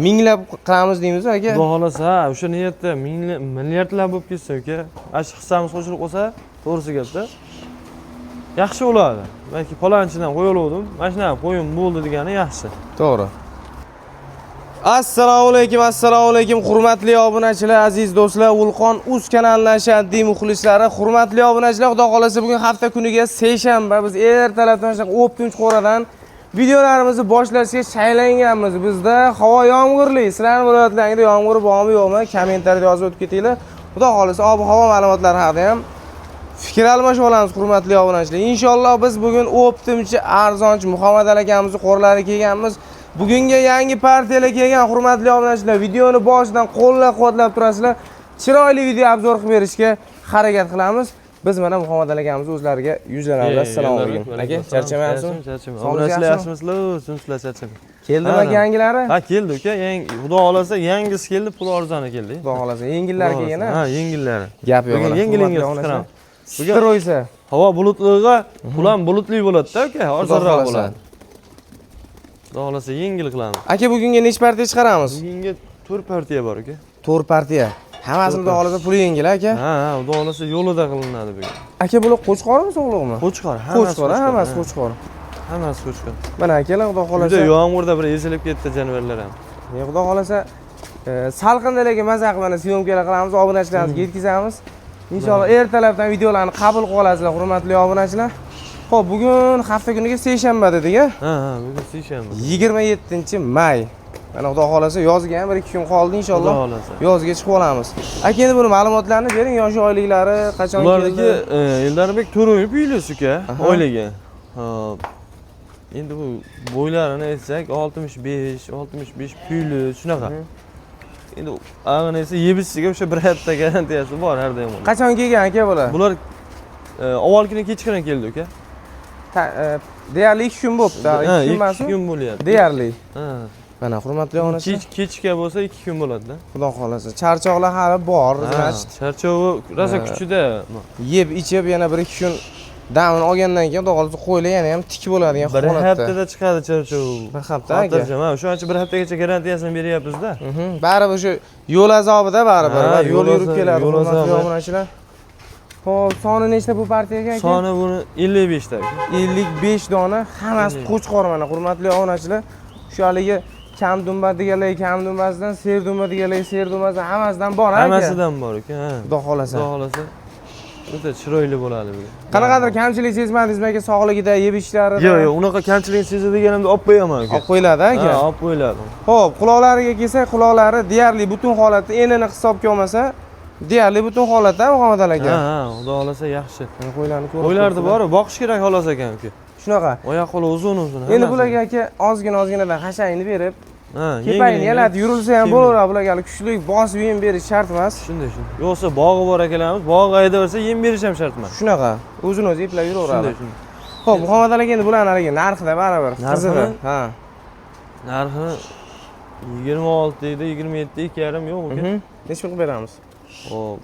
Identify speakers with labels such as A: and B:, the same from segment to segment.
A: minglab qilamiz deymizmi aka?
B: Xudo xolasa, o'sha niyatda milliardlab bo'lib ketsa aka, ash hissamiz qo'shilib qolsa, to'g'risi gapda. Yaxshi bo'ladi. Balki palonchidan qo'yoldim, mana shunaqa qo'yim bo'ldi degani yaxshi.
A: To'g'ri. Assalomu alaykum hurmatli obunachilar, aziz do'stlar, Vulqon Uz kanalining ashaddiy muxlislari, hurmatli obunachilar, xudo xolasa bugun hafta kuniga seshanba biz ertalabdan o'ptinch qo'radan videolarimizni boshlashga shaylanganmiz. Bizda havo yomg'irli. Sizlarning viloyatlaringizda yomg'ir bormi yo'qmi? Kommentariyada yozib o'tib ketinglar. Xudo xolasa ob-havo ma'lumotlari haqida ham fikr almashib olamiz, hurmatli obunachilar. Inshaalloh biz bugun o'ptimchi arzonchi Muhammad akamizning qo'llariga kelganmiz. Bugunga yangi partiyalar kelgan, hurmatli obunachilar. Videoni boshidan qo'llab-quvvatlab turasizlar. Chiroyli video obzor qilib berishga harakat qilamiz. Biz mana Muhammad akamiz o'zlariga yuzlanamiz. Assalomu alaykum. Aka, charchamayapsizmi?
B: Charchamayman. Obunachilar yaxshimisizlar? Sizlar charchamayman.
A: Keldimi aka yangilari?
B: Ha, keldi aka. Yangi, xudo xolasa yangisi keldi, pul arzoni keldi.
A: Xudo xolasa yengillari kelgan a?
B: Ha, yengillari.
A: Gap yo'q.
B: Bugun yengil chiqaram.
A: Bugun ro'ysa.
B: Havo bulutliga, pul ham bulutli bo'ladi-da aka, arzonroq bo'ladi. Xudo xolasa yengil qilamiz.
A: Aka, bugunga nechta partiya chiqaramiz?
B: Bugunga 4 partiya bor aka.
A: 4 partiya. Hammasini xudo xolasa puli yengil aka.
B: Ha, xudo xolasa yo'lida qilinadi bugun.
A: Aka, bular qo'chqormi, sog'liqmi?
B: Qo'chqor,
A: hammasi qo'chqor.
B: Hammasi qo'chqor.
A: Mana akalar, xudo xolasa.
B: Juda yomg'irda bir ezilib ketdi jonivorlar ham.
A: Xudo xolasa salqindalarga maza qilib mana syomkalar qilamiz, obunachilarimizga yetkazamiz. Inshaalloh ertalabdan videolarni qabul qilib olasizlar, hurmatli obunachilar. Xo'p, bugun hafta kuniga seshanba dedik-a?
B: Ha, bugun seshanba.
A: 27-may. Mana xudo xolasa yozga ham 1-2 kun qoldi inshaalloh. Yozga chiqib olamiz. Aka, endi buni ma'lumotlarni bering, yosh oyliklari qachon keldi?
B: Ularga Eldarbek To'royev piyilasi uka, oyliga. Hop. Endi bu bo'ylarini aytsak 65 piyli shunaqa. Endi ag'ini esa yebisiga o'sha bir hafta garantiyasi bor har doim.
A: Qachon kelgan aka bular?
B: Bular avval kuni kechqurun keldi uka.
A: Deyarli 2 kun bo'libdi.
B: 2 kun emasmi? 2 kun bo'lyapti.
A: Deyarli.
B: Ha.
A: Mana hurmatli onachilar.
B: Kechga bo'lsa 2 kun bo'ladi-da.
A: Xudo xolasa. Charchoqlar hali bor, значит.
B: Charchovi rosa kuchida.
A: Yeb, ichib yana 1-2 kun damini olgandan keyin xudo xolasa qo'ylar yana ham tik bo'ladigan holatda.
B: Bir haftada chiqadi charchov.
A: Bir hafta aka.
B: Ha, o'shuning uchun bir haftaga garantiyasini beryapmiz-da.
A: Baribir shu yo'l azobida baribir. Yo'l yurib keladi, hurmatli obunachilar. Xo'p, soni nechta bu partiyaga aka?
B: Soni buni 55 ta aka.
A: 55 dona, hammasi qo'chqor mana, hurmatli obunachilar. Shu haligi kam dumba deganlar, kam dumbasidan, ser dumba deganlar, ser dumbasidan hammasidan bor aka.
B: Hammasidan bor aka.
A: Xudo xolasa.
B: Xudo xolasa. O'ta chiroyli bo'ladi bu.
A: Qanaqadir kamchilik sezmadingizmi aka sog'ligida, yeb ishlarida?
B: Yo'q, unaqa kamchilik sezadiganimda olib qo'yaman aka.
A: Olib qo'yiladi aka.
B: Ha, olib qo'yiladi.
A: Xo'p, quloqlariga kelsak, quloqlari deyarli butun holatda, enini hisobga olmasa, deyarli butun holatda Muhammad aka.
B: Ha, xudo xolasa yaxshi.
A: Qo'ylarni ko'rib.
B: Qo'ylarni bor, boqish kerak xolos ekan aka.
A: Shunaqa.
B: Oyoq qo'li uzun.
A: Endi bularga aka ozginadan hashayni berib,
B: ha,
A: kepayni yalatib yurilsa ham bo'laveradi. Bularga kuchli bosib yem berish shart emas.
B: Shunday. Yo'qsa bog'i bor akalarimiz, bog'i haydaversa yem berish ham shart emas.
A: Shunaqa. O'zini o'zi eplab yuraveradi.
B: Shunday.
A: Xo'p, Muhammad aka endi bularning haligi narxida baribir. Qizig'i. Ha.
B: Narxi 26 deydi, 27 2,5 yo'q aka.
A: Necha qilib beramiz?
B: Xo'p.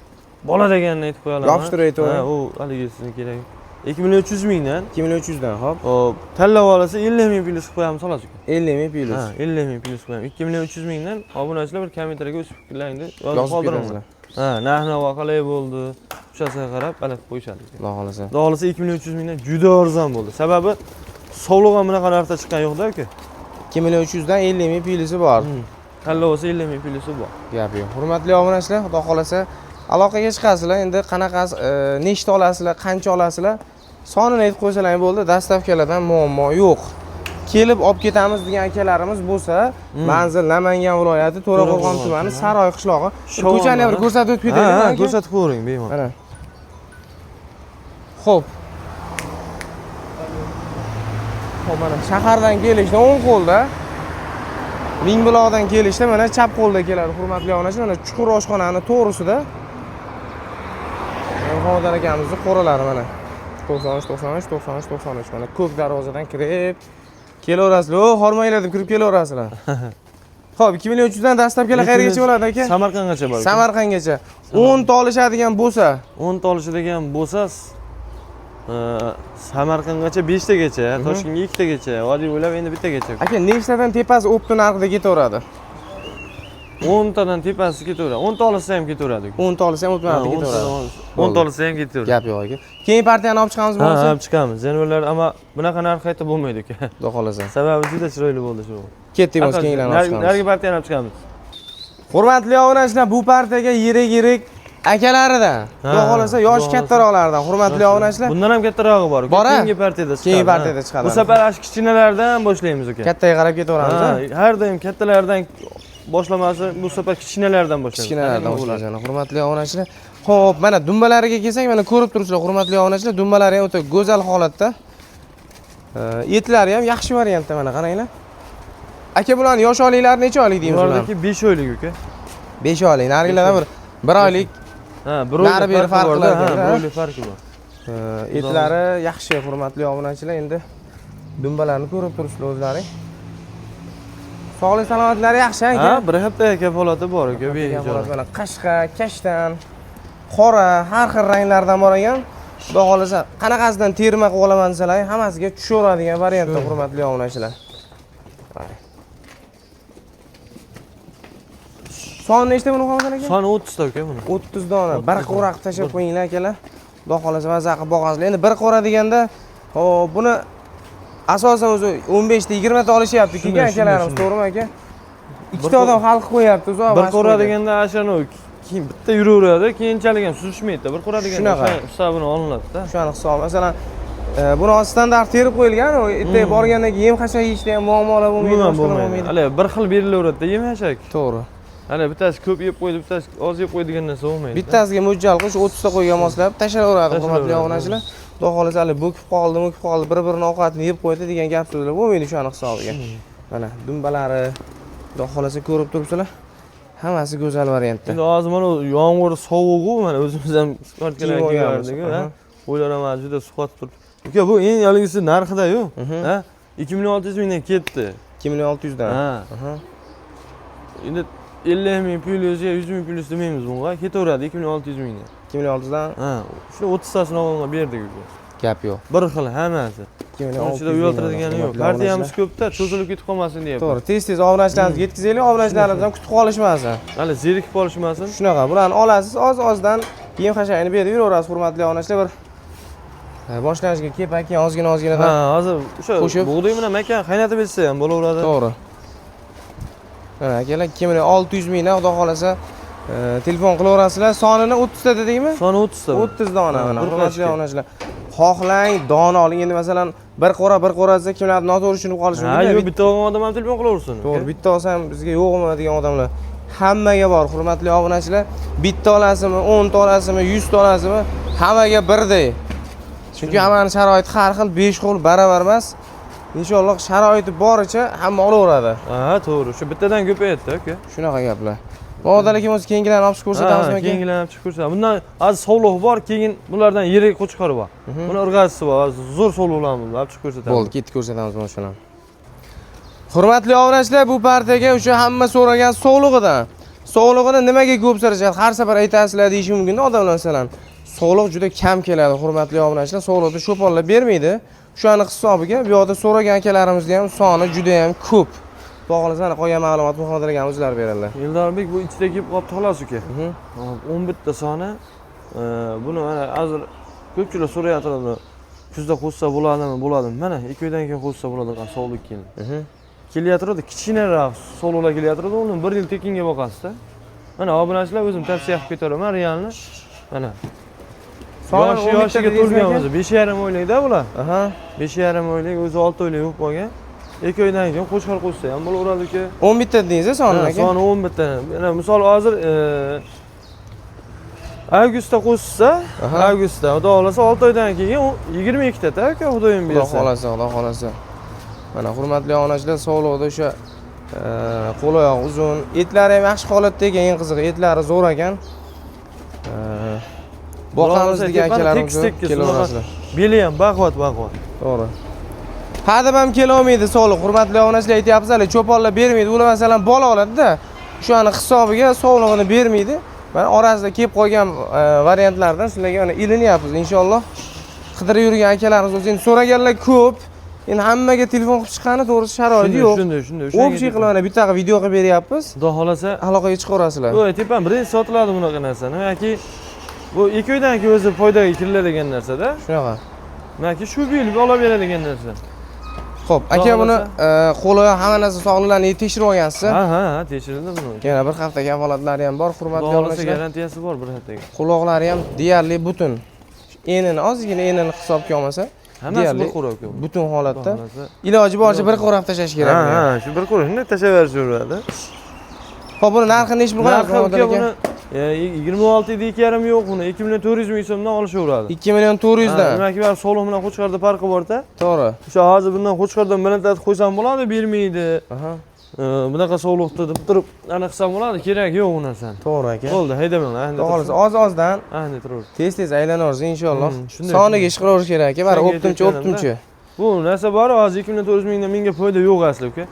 B: Bola deganini aytib qo'yalaman.
A: Yopishtirib aytavering.
B: Ha, u haligi sizga kerak. 2,3 mingdan.
A: 2,300 dan, xo'p.
B: Hop, tanlab olsa 50 ming plyus qilib qo'yamiz xolos aka.
A: 50 ming plyus.
B: Ha, 50 ming plyus qo'yamiz. 2,3 mingdan obunachilar bir kommentariyaga o'z fikrlaringni yozib qoldiringlar. Ha, narx-navo qalay bo'ldi? O'shasiga qarab alaf qo'yishadi.
A: Xudo xolasa.
B: Xudo xolasa 2,3 mingdan juda arzon bo'ldi. Sababi sovliq ham bunaqa narxda chiqqan yo'q-da aka.
A: 2,300 dan 50 ming plyusi bor.
B: Tanlab olsa 50 ming plyusi bor.
A: Gap yo'q. Hurmatli obunachilar, xudo xolasa aloqaga chiqasizlar. Endi qanaqasi, nechta olasizlar, qancha olasizlar? Sonini aytib qo'ysalar bo'ldi, dastavkalardan muammo yo'q. Kelib olib ketamiz degan akalarimiz bo'lsa, manzil Namangan viloyati To'raqo'rg'on tumani Saroy qishlog'i. Ko'chani ham ko'rsatib o'tib ketaylik.
B: Ha, ko'rsatib qo'ying, bemalol.
A: Mana. Xo'p. Xo'p, mana shahardan kelishda o'ng qo'lda, Mingbuloqdan kelishda mana chap qo'lda keladi, hurmatli onachilar. Mana chuqur oshxonani to'g'risida. Muhammad akamizning qo'ralari mana. 93 mana ko'k darvozadan kirib kelaverasizlar. Hormanglar deb kirib kelaverasizlar. Xo'p, 2300 dan dastlabkilar qayergacha bo'ladi aka?
B: Samarqandgacha bor.
A: Samarqandgacha. 10 ta olishadigan bo'lsa,
B: 10 ta olishadigan bo'lsa, Samarqandgacha 5 tagacha, Toshkentga 2 tagacha, Vodiy bo'ylab endi bittagacha.
A: Aka, nechtadan tepasi opti narxida ketaveradi?
B: 10 tadan tepasi ketaveradi. 10 ta olsa ham ketaveradi.
A: 10 ta olsa ham o'tmayapti, ketaveradi.
B: 10 ta olsa ham ketaveradi.
A: Gap yo'q aka. Keyingi partiyani olib chiqamiz
B: Ha,
A: bo'lsa.
B: olib chiqamiz. Zenolar ammo bunaqa narx qayta bo'lmaydi aka.
A: Xudo xolasa.
B: Sababi juda chiroyli bo'ldi shu.
A: Ketdik biz keyingilarni olib chiqamiz.
B: Narigi partiyani olib chiqamiz.
A: Hurmatli obunachilar, bu partiyaga yirik akalaridan, xudo xolasa yoshi kattaroqlardan, hurmatli obunachilar.
B: Bundan ham kattarog'i bor. Keyingi partiyada chiqadi.
A: Keyingi partiyada chiqadi.
B: Bu safar ash kichkinalardan boshlaymiz aka.
A: Kattaga qarab ketaveramiz.
B: Har doim kattalardan boshlamasi, bu safar kichkinalardan boshlaymiz.
A: Kichkinalardan boshlaymiz. Hurmatli obunachilar. Xo'p, mana dumbalariga kelsak, mana ko'rib turibsizlar, hurmatli obunachilar, dumbalari ham o'ta go'zal holatda. Etlari ham yaxshi variantda, mana qaranglar. Aka, bularni yosh oyliklari necha oylik deymiz bularni?
B: Bulardagi 5 oylik aka.
A: 5 oylik. Narigilardan bir oylik.
B: Ha, bir oylik farqi bor. Ha, bir oylik farqi bor.
A: Etlari yaxshi, hurmatli obunachilar. Endi dumbalarni ko'rib turibsizlar o'zlaring. Sog'lik salomatlari yaxshi aka.
B: Ha, bir haftaga kafolati bor aka.
A: Mana qashqa, kashtan, qora, har xil ranglardan bor ekan. Xudo xolasa, qanaqasidan terma qilib olaman desalar, hammasiga tushaveradigan variantda, hurmatli obunachilar. Soni nechta buni Xolqon aka?
B: Soni 30 ta aka buni.
A: 30 dona. Bir qo'ra qilib tashab qo'yinglar akalar. Xudo xolasa maza qilib boqasizlar. Endi bir qo'ra deganda, hop, buni asosan o'zi 15 ta 20 ta olishyapti keyin akalarimiz, to'g'rimi aka? Ikkita odam hal qilib qo'yapti o'zi.
B: Bir qo'ra deganda ashani keyin bitta yuraveradi, keyinchalik ham suzishmaydi. Bir qo'ra deganda hisobini olinadi-da.
A: Shuni hisob. Masalan, buni standart terib qo'yilgan, u ertaga borgandan keyin yem xashak yeyishda ham muammolar bo'lmaydi, boshqa bo'lmaydi.
B: Hali bir xil berilaveradi-da yem xashak.
A: To'g'ri.
B: Hali bittasi ko'p yeb qo'ydi, bittasi oz yeb qo'ydi degan narsa bo'lmaydi.
A: Bittasiga mo'ljal qilish 30 ta qo'ygan moslab tashlayveradi, hurmatli obunachilar. Xudo xolasa hali bo'kib qoldi, bir-birini ovqatini yeb qo'ydi degan gap so'zlar bo'lmaydi shu hisobiga. Mana dumbalari, xudo xolasa ko'rib turibsizlar. Hammasi go'zal variantda.
B: Endi hozir mana yomg'ir, sovuq-ku, mana o'zimiz ham sportkalarga kelgandik-ku, ha. O'ylarim juda suhbat turib. Uka, bu eng yaligisi narxida-yu, ha? 2600 mingdan ketdi.
A: 2600 dan.
B: Ha. Endi 50 ming plyus, 100 ming plyus demaymiz bunga, ketaveradi 2600 mingdan.
A: 2600 dan.
B: Ha, shu 30 tasini olganga berdik uka.
A: Gap yo'q.
B: Bir xil hammasi.
A: 2600
B: dan uyaltiradigani yo'q. Partiyamiz ko'p-da, cho'zilib ketib qolmasin deyapti.
A: To'g'ri, tez obunachilarimizni yetkazaylik, obunachilarimiz ham kutib qolishmasin.
B: Hali zerikib qolishmasin.
A: Shunaqa, bularni olasiz, oz-ozdan yem xashagini berib yuraverasiz, hurmatli obunachilar. Bir boshlanishga kelib keyin ozgina-ozginadan.
B: Ha, hozir o'sha bug'doy bilan makan qaynatib etsa ham bo'laveradi.
A: To'g'ri. Mana akalar 2600 mingdan xudo xolasa telefon qilaverasizlar. Sonini 30 ta dedingmi?
B: Soni 30 ta.
A: 30 dona mana, hurmatli obunachilar. Xohlang dona oling. Endi masalan bir qo'ra desa kimlardir noto'g'ri tushunib qolishi mumkin.
B: Ha, yo'q, bitta olgan odam ham telefon qilaversin.
A: To'g'ri, bitta olsam bizga yo'qmi degan odamlar hammaga bor, hurmatli obunachilar. Bitta olasizmi, 10 ta olasizmi, 100 ta olasizmi, hammaga birdek. Chunki hammaning sharoiti har xil, 5 xil baravar emas. Inshaalloh sharoiti boricha hamma olaveradi.
B: Ha, to'g'ri. Shu bittadan ko'payadi aka.
A: Shunaqa gaplar. Odat aka o'zi keyingilarni olib chiqib ko'rsatamizmi aka?
B: Keyingilarni olib chiqib ko'rsatamiz. Bundan hozir sovliq bor, keyin bulardan yirik qo'chqori bor. Buni irg'atisi bor, zo'r sovliqlarni olib chiqib ko'rsatamiz.
A: Bo'ldi, ketib ko'rsatamiz mana shuni. Hurmatli obunachilar, bu partiyaga o'sha hamma so'ragan sovlig'idan. Sovlig'ini nimaga ko'p so'rashadi? Har safar aytasizlar deyish mumkin odamlar masalan. Sovliq juda kam keladi, hurmatli obunachilar. Sovliqni cho'ponlar bermaydi. Shuning hisobiga bu yerda so'ragan akalarimizning ham soni juda ham ko'p. Bog'lasana qolgan ma'lumot muhodirga o'zlari beradilar.
B: Eldorbek bu ichida kelib qolibdi xolos uka. 11 ta soni. Buni mana hozir ko'pchilik so'rayotadi. Kuzda qo'shsa bo'ladimi, bo'ladimi? Mana 2 oydan keyin qo'shsa bo'ladi, sovliq keyin. Kelyapti, kichkinaroq sovliqlar kelyapti, uni 1 yil tekinga boqasiz-da. Mana obunachilar o'zim tavsiya qilib ketaraman, realni. Mana yoshiga to'lgan o'zi 5,5 oylikda bular. 5,5 oylik, o'zi 6 oylik bo'lib qolgan. 2 oydan keyin qo'shqor qo'shsa ham bo'laveradi aka. 11 ta dedingiz sonini aka? Soni 11 ta. Mana misol hozir avgustda qo'shsa, avgustda, xudo xolasa 6 oydan keyin 22 ta aka xudoyim bersa. Xudo xolasa. Mana hurmatli obunachilar, sog'liqda o'sha qo'l oyoq uzun, etlari ham yaxshi holatda ekan, eng qizig'i etlari zo'r ekan. Boqamiz degan akalarimiz kelaverasizlar. Beli ham baquvvat. To'g'ri. Hadab ham kela olmaydi sog'liq. Hurmatli obunachilar, aytyapsizlar, cho'ponlar bermaydi. Ular masalan bola oladi-da, o'shani hisobiga sog'lig'ini bermaydi. Mana orasida kelib qolgan variantlardan sizlarga mana ilinyapmiz inshaalloh. Qidirib yurgan akalarimiz o'zi endi so'raganlar ko'p.
A: Endi hammaga telefon qilib chiqqani to'g'risi sharoiti yo'q.
B: Shunday.
A: Общий qilib mana bittaga video qilib beryapmiz.
B: Xudo xolasa,
A: Aloqaga chiqaverasizlar.
B: bu tepam birinchi sotiladi bunaqa narsa. Yoki bu 2 oydan keyin o'zi foydaga kiriladigan narsa-da.
A: Shunaqa.
B: Yoki shu bilib olib beradigan narsa.
A: Xo'p, aka buni qo'li hamma narsa sog'liqlarni tekshirib olgansiz.
B: Ha, tekshirildi buni.
A: Yana bir hafta kafolatlari ham bor, hurmatli
B: Xudo xolasa
A: obunachilar.
B: garantiyasi bor bir haftaga.
A: Quloqlari ham deyarli butun. Enini ozgina enini hisobga olmasa,
B: Hammasi bir qo'raq.
A: butun holatda. Iloji boricha bir qo'raq tashlash kerak.
B: Ha, shu bir qo'raq shunday tashlayveradi.
A: Xo'p, buni narxini nechi pul qo'yapsiz
B: Narxi
A: aka?
B: buni 26.2,5 yo'q buni 2.400 ming so'mdan olishaveradi.
A: 2.400 dan.
B: Demak, bir soliq bilan Qo'chqorda farqi bor-da.
A: To'g'ri.
B: O'sha hozir bundan Qo'chqordan balandlatib qo'ysam bo'ladi, bermaydi.
A: Aha.
B: Bunaqa soliqni deb turib, ana qilsam bo'ladi, kerak yo'q u narsani.
A: To'g'ri aka.
B: Bo'ldi, haydamanglar.
A: Xo'p, oz-ozdan
B: Ahni turur.
A: tez aylanaversiz inshaalloh.
B: shunday.
A: Soniga ish qilaverish kerak aka. Bari o'ptimchi.
B: Bu narsa bor, hozir 2.400 mingdan menga foyda yo'q asli, uka.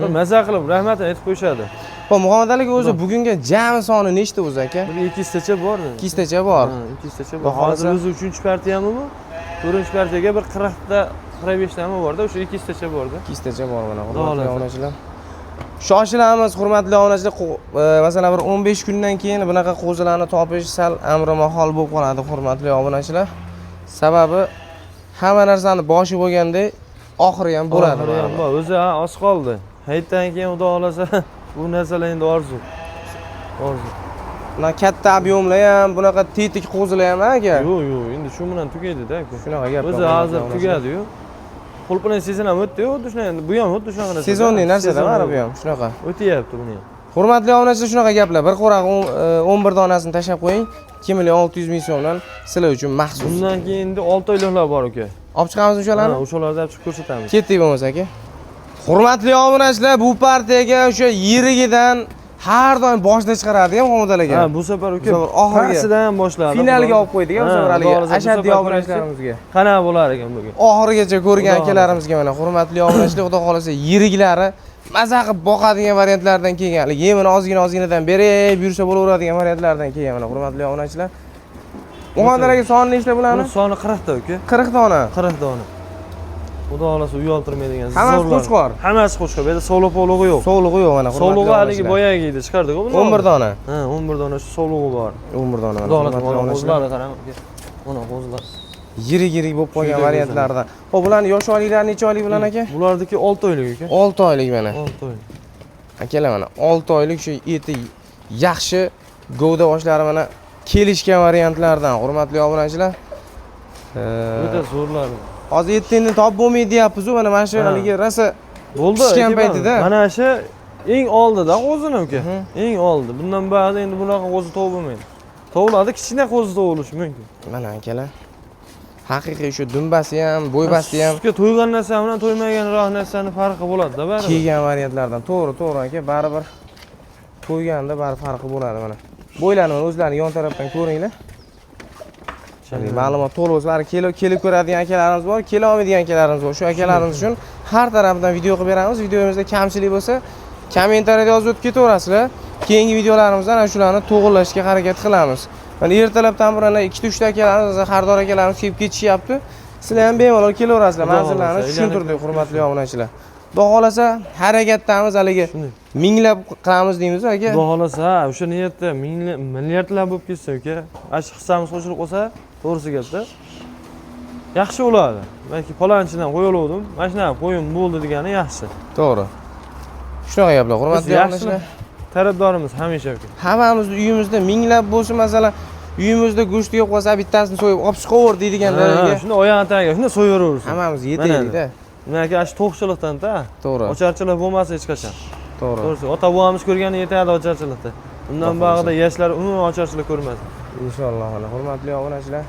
B: Bir maza qilib rahmatini aytib qo'yishadi.
A: Xo'p, Muhammad aka o'zi bugunga jami soni nechta o'zi aka?
B: Bir 200 tacha bor.
A: 200 tacha bor.
B: 200 tacha bor. Hozir o'zi 3-partiyami bu? 4-partiyaga bir 40 ta, 45 tami bor-da, o'sha 200 tacha bor-da.
A: 200 tacha bor mana, hurmatli obunachilar. Shoshilamiz, hurmatli obunachilar. Masalan, bir 15 kundan keyin bunaqa qo'zilarni topish sal amri mahol bo'lib qoladi, hurmatli obunachilar. Sababi hamma narsani boshi bo'lganda oxiri ham bo'ladi.
B: O'zi oz qoldi. Hayitdan keyin xudo xolasa bu narsalar endi orzu.
A: Mana katta ob'yomlar ham, bunaqa tetik qo'zilar ham aka.
B: Yo'q, endi shu bilan tugaydi-da.
A: Shunaqa gap.
B: O'zi hozir tugadi-yu. Qulpini sezon ham o'tdi-yu, xuddi shunday endi bu ham xuddi shunaqa narsa.
A: Sezonning narsada mana bu ham shunaqa.
B: O'tyapti buni ham.
A: Hurmatli obunachilar, shunaqa gaplar. Bir qo'raq 11 donasini tashlab qo'ying. 2.600 ming so'mdan sizlar uchun maxsus.
B: Bundan keyin endi 6 oyliklar bor uka.
A: Olib chiqamiz o'shalarni?
B: Ha, o'shalarni olib chiqib ko'rsatamiz.
A: Ketdik bo'lmasa aka. Hurmatli obunachilar, bu partiyaga o'sha yirigidan har doim boshda chiqaradi ham Muhammad aka.
B: Ha, bu safar uka
A: oxiridan
B: boshladi.
A: Finalga olib qo'ydik bu safar haliga ashaddiy obunachilarimizga.
B: Qanaqa bo'lar ekan bugun?
A: Oxirigacha ko'rgan akalarimizga mana hurmatli obunachilar, xudo xolasa yiriglari maza qilib boqadigan variantlardan kelgan. Yemini ozginadan berib yursa bo'laveradigan variantlardan kelgan mana hurmatli obunachilar. Muhammad aka soni nechta bo'ladi?
B: Buning soni 40 ta uka.
A: 40 dona.
B: 40 dona. Xudo xolasa uyaltirmaydigan.
A: Hammasi Qo'chqor.
B: Hammasi Qo'chqor. Bu yerda sovliq-povlig'i yo'q.
A: Sovlig'i yo'q mana hurmatli
B: sovlig'i haligi boyagi edi, chiqardik-ku buni.
A: 11 dona.
B: Ha, 11 dona shu sovlig'i bor.
A: 11 dona
B: Xudo xolasa qo'zlarni qarang. Mana qo'zlar.
A: Yirik bo'lib qolgan variantlardan. Xo'p, bularning yosh oyliklari necha oylik bilan aka?
B: Bularniki 6 oylik aka.
A: 6 oylik mana.
B: 6 oylik.
A: Akalar mana 6 oylik shu eti yaxshi govda boshlari mana kelishgan variantlardan, hurmatli obunachilar.
B: O'ta zo'rlar.
A: Hozir etni topib bo'lmaydi deyapmiz-ku, mana shu haligi rosa
B: bo'ldi.
A: pishgan paytida.
B: Mana shu eng oldida qo'zini uka. Eng oldi. Bundan ba'di endi bunaqa qo'zi tug'ilmaydi. Tug'iladi, kichkina qo'zi tug'ilishi mumkin.
A: Mana akalar. Haqiqiy shu dumbasi ham, bo'ybasi ham
B: sutga to'ygan narsa bilan to'ymaganroq narsani farqi bo'ladi-da, baribir.
A: kelgan variantlardan. To'g'ri aka, baribir to'yganda baribir farqi bo'ladi mana. Bo'ylarni o'zlarini yon tarafdan ko'ringlar. Ma'lumot to'liq o'zlari kelib ko'radigan akalarimiz bor, kela olmaydigan akalarimiz bor. Shu akalarimiz uchun har tarafdan video qilib beramiz. Videomizda kamchilik bo'lsa, kommentariyada yozib o'tib ketaverasizlar. Keyingi videolarimizda ana shularni to'g'rilashga harakat qilamiz. Mana ertalabdan burun 2-3 ta akalarimiz, Xardor akalarimiz kelib ketishyapti. Sizlar ham bemalol kelaverasizlar. Manzillarni tushuntirdik, hurmatli obunachilar. Xudo xolasa harakatdamiz haligi minglab qilamiz deymiz aka.
B: Xudo xolasa, o'sha niyatda milliardlab bo'lib ketsa uka, ash hissamiz qo'shilib qolsa, to'g'risi gapda. Yaxshi bo'ladi. Balki palonchidan qo'yoluvdim, mana shunaqa qo'yim bo'ldi degani yaxshi.
A: To'g'ri. Shunaqa gaplar, hurmatli obunachilar.
B: Tarafdorimiz hamisha uka.
A: Hammamizni uyimizda minglab bo'lsa, masalan, uyimizda go'sht yo'q bo'lsa, bittasini so'yib olib chiqaver deydiganlarga.
B: Shuni oyog'ini tagiga, shuni so'yaveramiz.
A: Hammamiz yetaylik-da.
B: Demak, ash to'qchilikdan-da.
A: To'g'ri.
B: Ocharchilik bo'lmasa hech qachon.
A: To'g'ri.
B: Ota-bobomiz ko'rgani yetadi ocharchilikda. Undan bag'ida yoshlar umuman ocharchilik ko'rmadi.
A: Inshaalloh, hurmatli obunachilar.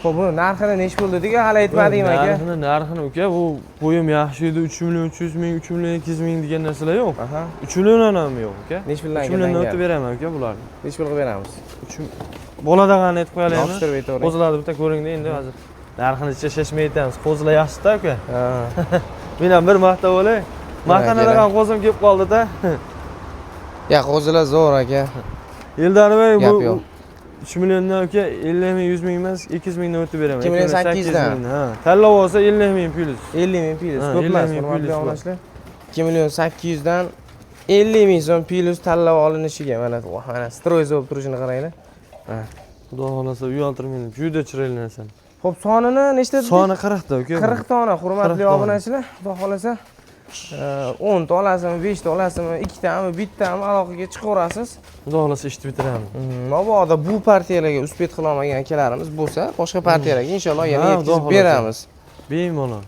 A: Xo'p, buni narxini nech bo'ldi dega hali aytmadingmi aka?
B: Narxini uka, bu qo'yim yaxshi edi, 3.300.000, 3.200.000 degan narsalar yo'q.
A: Aha.
B: 3 milliondan ham yo'q uka.
A: Nech puldan
B: 3 milliondan o'tib beraman uka bularni.
A: Nech pul qilib beramiz?
B: 3 boladag'ani aytib qo'yaylikmi?
A: Yopishtirib aytavering.
B: Qo'zilarni bitta ko'ringda endi hozir. Narxini shashmay aytamiz. Qo'zilar yaxshi-da uka.
A: Ha.
B: Men ham bir maqtab olay. Maqtanadigan qo'zim kelib qoldi-da.
A: Ya, qo'zilar zo'r aka.
B: Eldarbek bu 3 milliondan aka 50 ming 100 ming emas 200 mingdan o'tib beraman.
A: 2 million 800 dan.
B: Ha. Tanlab olsa 50 ming plyus.
A: 50 ming plyus.
B: Ha,
A: Ko'p
B: 50
A: emas,
B: ming
A: hurmatli
B: plyus bor.
A: obunachilar. 2 million 800 dan 50 ming so'm plyus tanlab olinishiga mana stroy bo'lib turishini qaranglar. Ha.
B: Xudo xolasa uyaltirmaydi. Juda chiroyli narsa.
A: Xo'p, sonini nechta dedik?
B: Soni 40 ta aka.
A: 40 dona, hurmatli
B: 40 dona.
A: obunachilar. Xudo xolasa 10 ta olasizmi, 5 ta olasizmi, 2 tami, bittami aloqaga chiqaverasiz.
B: Xudo xolasa ishni bitiramiz.
A: Mabodo bu partiyalarga uspet qila olmagan akalarimiz bo'lsa, boshqa partiyalarga inshaalloh yana
B: Ha,
A: yetkazib
B: Xudo
A: beramiz.
B: Bemalol.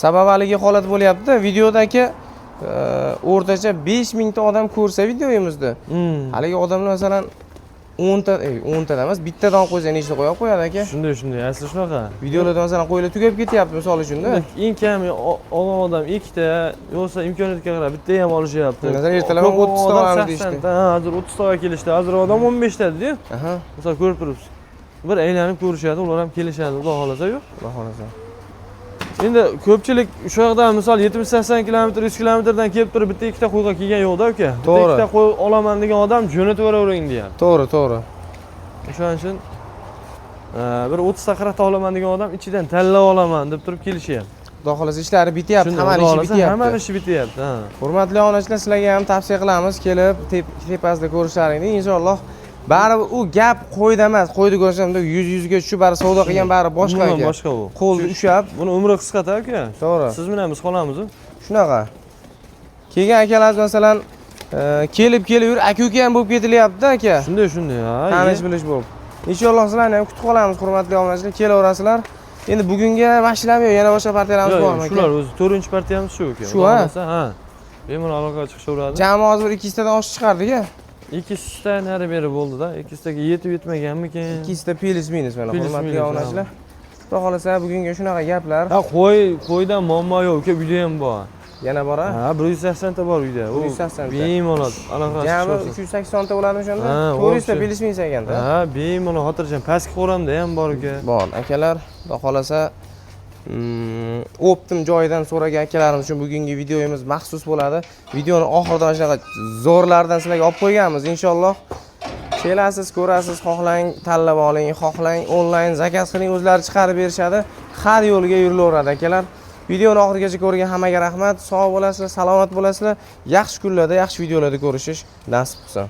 A: Sababi haligi holat bo'lyapti. Videodagi o'rtacha 5000 ta odam ko'rsa videoyimizni. Haligi odamlar masalan 10 ta emas, bittadan qo'ysa nechta qo'yib qo'yadi aka?
B: Shunday, asli shunaqa.
A: Videolarda masalan qo'ylar tugab ketyapti misol uchun-da.
B: Eng kami olgan odam 2 ta, yo'qsa imkoniyatga qarab bitta ham olishyapti.
A: Masalan, ertalab 30 ta olamiz deyishdi.
B: Ha, hozir 30 taga kelishdi. Hozir odam 15 ta dedi-yu.
A: Aha.
B: Misol ko'rib turibsiz. Bir aylanib ko'rishadi, ular ham kelishadi, xudo xolasa-yu.
A: Xudo xolasa.
B: Endi ko'pchilik o'sha yoqdan misol 70-80 km, 100 kmdan kelib turib bitta ikkita qo'yga kelgan yo'qda aka. Bitta ikkita qo'y olaman degan odam jo'natavering deyapti.
A: To'g'ri.
B: O'shaning uchun bir 30 ta 40 ta olaman degan odam ichidan tanlab olaman deb turib kelishyapti.
A: Xudo xolasa ishlari bityapti, hamma ishi bityapti.
B: Hamma ishi bityapti, ha.
A: Hurmatli obunachilar, sizlarga ham tavsiya qilamiz, kelib tepasida ko'rishlaringni. Inshaalloh baribir u gap qo'yda emas, qo'yni ko'rsamda 100 ga tushib bari savdo qilgan bari boshqa ekan.
B: Boshqa u.
A: Qo'lni ushab,
B: buni umri qisqa-da aka.
A: To'g'ri.
B: Siz bilan biz qolamiz-ku.
A: Shunaqa. Kelgan akalarimiz masalan kelib yur, aka-uka ham bo'lib ketilyapti aka.
B: Shunday, ha.
A: Tanish bilish bo'lib. Inshaalloh sizlarni ham kutib qolamiz, hurmatli obunachilar, kelaverasizlar. Endi bugunga mashina yo'q, yana boshqa partiyalarimiz bormi aka?
B: Shular o'zi 4-partiyamiz shu aka.
A: Shu ha.
B: Bemalol aloqaga chiqishaveradi.
A: Jamoa hozir 2 tadan oshib chiqardik-a.
B: 2 ta nari beri bo'ldi-da. 2 taga yetib yetmaganmikin?
A: 2 ta plus minus mana hurmatli obunachilar. Xudo xolasa bugunga shunaqa gaplar.
B: Ha, qo'ydan muammo yo'q, aka, uyda ham bor.
A: Yana bor a?
B: Ha, 180 ta bor uyda.
A: 180 ta.
B: Bemalol aloqa
A: Jami 380 ta bo'ladimi o'shanda? 400 ta plus minus ekanda.
B: Ha, bemalol xotirjam. Pastki qo'ramda ham bor aka.
A: Bor, akalar. Xudo xolasa optim joyidan so'ragan akalarimiz uchun bugungi videomiz maxsus bo'ladi. Videoni oxirida mana shunaqa zo'rlardan sizlarga olib qo'yganmiz. Inshaalloh kelasiz, ko'rasiz, xohlang tanlab oling, xohlang onlayn zakaz qiling, o'zlari chiqarib berishadi. Har yo'lga yurilaveradi akalar. Videoni oxirigacha ko'rgan hammaga rahmat. Sog' bo'lasizlar, salomat bo'lasizlar. Yaxshi kunlarda, yaxshi videolarda ko'rishish nasib qilsin.